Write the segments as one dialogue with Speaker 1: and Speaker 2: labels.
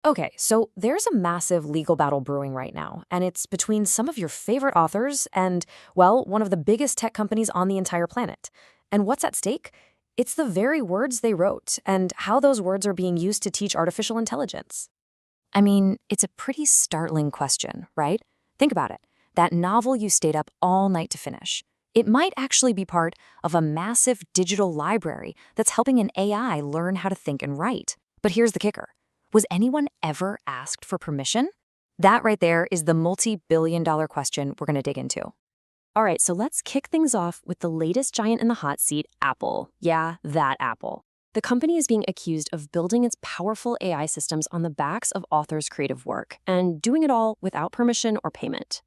Speaker 1: Okay, so there's a massive legal battle brewing right now, and it's between some of your favorite authors and, well, one of the biggest tech companies on the entire planet. And what's at stake? It's the very words they wrote and how those words are being used to teach artificial intelligence. I mean, it's a pretty startling question, right? Think about it. That novel you stayed up all night to finish. It might actually be part of a massive digital library that's helping an AI learn how to think and write. But here's the kicker. Was anyone ever asked for permission? That right there is the multi-billion-dollar question we're going to dig into. All right, so let's kick things off with the latest giant in the hot seat, Apple. Yeah, that Apple. The company is being accused of building its powerful AI systems on the backs of authors' creative work and doing it all without permission or payment.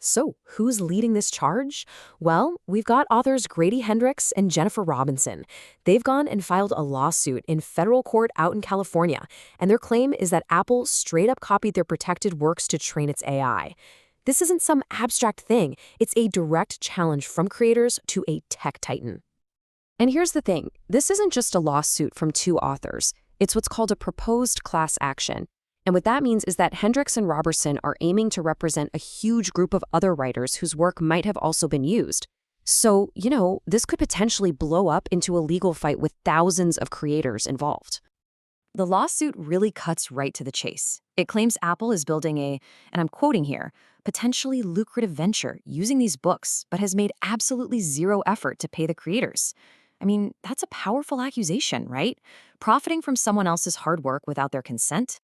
Speaker 1: So, who's leading this charge? Well, we've got authors Grady Hendrix and Jennifer Robinson. They've gone and filed a lawsuit in federal court out in California, and their claim is that Apple straight up copied their protected works to train its AI. This isn't some abstract thing. It's a direct challenge from creators to a tech titan. And here's the thing. This isn't just a lawsuit from two authors. It's what's called a proposed class action. And what that means is that Hendricks and Robertson are aiming to represent a huge group of other writers whose work might have also been used. So, this could potentially blow up into a legal fight with thousands of creators involved. The lawsuit really cuts right to the chase. It claims Apple is building and I'm quoting here, potentially lucrative venture using these books, but has made absolutely zero effort to pay the creators. I mean, that's a powerful accusation, right? Profiting from someone else's hard work without their consent?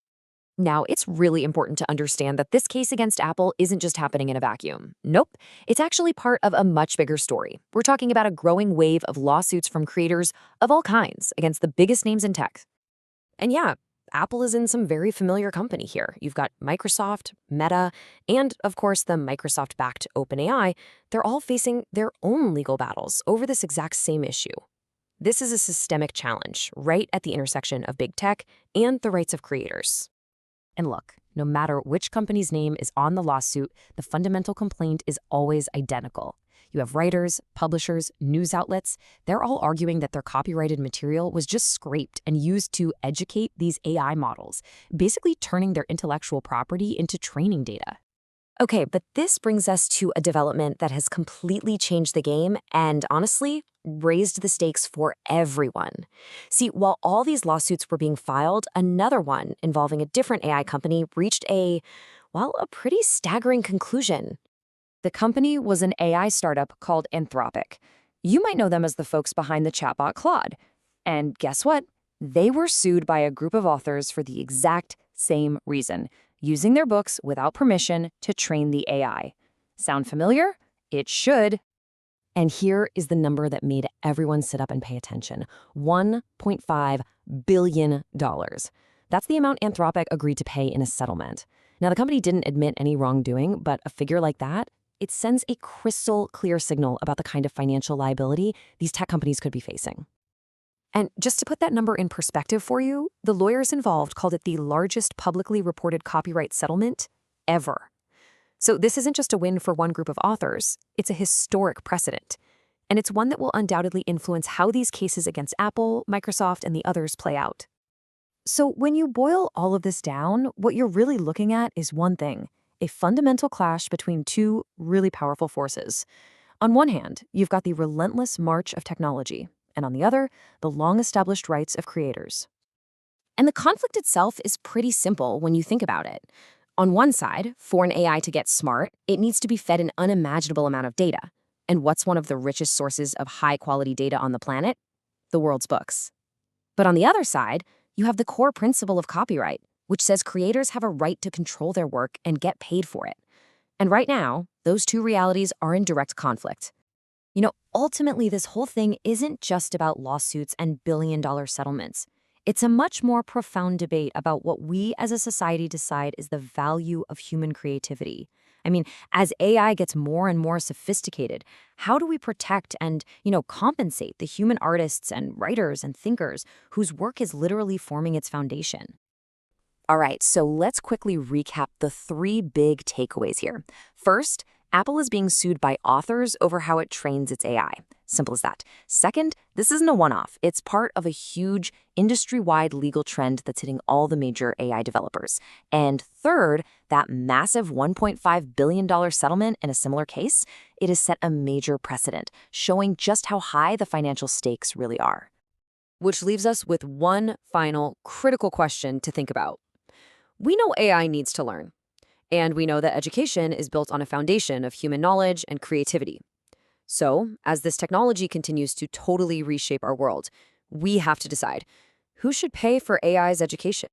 Speaker 1: Now, it's really important to understand that this case against Apple isn't just happening in a vacuum. Nope, it's actually part of a much bigger story. We're talking about a growing wave of lawsuits from creators of all kinds against the biggest names in tech. And yeah, Apple is in some very familiar company here. You've got Microsoft, Meta, and of course the Microsoft-backed OpenAI. They're all facing their own legal battles over this exact same issue. This is a systemic challenge right at the intersection of big tech and the rights of creators. And look, no matter which company's name is on the lawsuit, the fundamental complaint is always identical. You have writers, publishers, news outlets. They're all arguing that their copyrighted material was just scraped and used to educate these AI models, basically turning their intellectual property into training data. Okay, but this brings us to a development that has completely changed the game and, honestly, raised the stakes for everyone. See, while all these lawsuits were being filed, another one involving a different AI company reached a pretty staggering conclusion. The company was an AI startup called Anthropic. You might know them as the folks behind the chatbot Claude. And guess what? They were sued by a group of authors for the exact same reason, using their books without permission to train the AI. Sound familiar? It should. And here is the number that made everyone sit up and pay attention. $1.5 billion. That's the amount Anthropic agreed to pay in a settlement. Now, the company didn't admit any wrongdoing, but a figure like that, it sends a crystal clear signal about the kind of financial liability these tech companies could be facing. And just to put that number in perspective for you, the lawyers involved called it the largest publicly reported copyright settlement ever. So this isn't just a win for one group of authors, it's a historic precedent. And it's one that will undoubtedly influence how these cases against Apple, Microsoft, and the others play out. So when you boil all of this down, what you're really looking at is one thing, a fundamental clash between two really powerful forces. On one hand, you've got the relentless march of technology, and on the other, the long-established rights of creators. And the conflict itself is pretty simple when you think about it. On one side, for an AI to get smart, it needs to be fed an unimaginable amount of data. And what's one of the richest sources of high-quality data on the planet? The world's books. But on the other side, you have the core principle of copyright, which says creators have a right to control their work and get paid for it. And right now, those two realities are in direct conflict. Ultimately, this whole thing isn't just about lawsuits and billion-dollar settlements. It's a much more profound debate about what we as a society decide is the value of human creativity. I mean, as AI gets more and more sophisticated, how do we protect and, compensate the human artists and writers and thinkers whose work is literally forming its foundation? All right, so let's quickly recap the three big takeaways here. First, Apple is being sued by authors over how it trains its AI. Simple as that. Second, this isn't a one-off. It's part of a huge industry-wide legal trend that's hitting all the major AI developers. And third, that massive $1.5 billion settlement in a similar case, it has set a major precedent, showing just how high the financial stakes really are. Which leaves us with one final critical question to think about. We know AI needs to learn, and we know that education is built on a foundation of human knowledge and creativity. So, as this technology continues to totally reshape our world, we have to decide who should pay for AI's education.